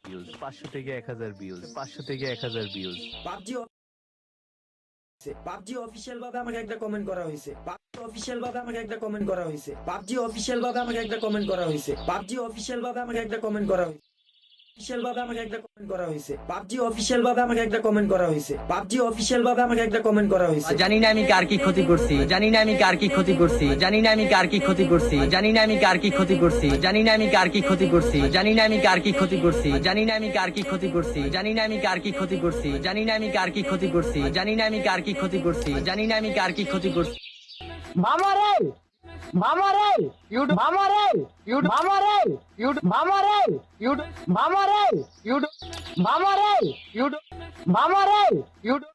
Views, 500 থেকে 1000 views, 500 থেকে 1000 views. PUBG official ভাবে আমাকে একটা কমেন্ট করা হয়েছে। পাবজি অফিসিয়াল ভাবে আমাকে একটা কমেন্ট করা হয়েছে। পাবজি অফিসিয়াল ভাবে আমাকে একটা কমেন্ট করা হয়েছে। পাবজি অফিসিয়াল ভাবে আমাকে একটা কমেন্ট করা হয়েছে। অফিসিয়াল ভাবে আমাকে একটা কমেন্ট করা হয়েছে। পাবজি অফিসিয়াল ভাবে আমাকে একটা কমেন্ট করা হয়েছে। পাবজি অফিসিয়াল ভাবে আমাকে একটা কমেন্ট করা হয়েছে। জানি না আমি কার কি ক্ষতি করছি, জানি না আমি কার কি ক্ষতি করছি, জানি না আমি কার কি ক্ষতি করছি, জানি না আমি কার কি ক্ষতি করছি, জানি না আমি কার কি ক্ষতি করছি, জানি না আমি কার কি ক্ষতি করছি, জানি না আমি কার কি ক্ষতি করছি, জানি না আমি কার কি ক্ষতি করছি, জানি না আমি কার কি ক্ষতি করছি, জানি না আমি কার কি ক্ষতি করছি, জানি না আমি কার কি ক্ষতি করছি। মামারে মামারে ইউটিউব মামারে ইউটিউব মামারে ইউটিউব মামারে ইউটিউব মামারে ইউটিউব মামারে ইউটিউব মামারে ইউটিউব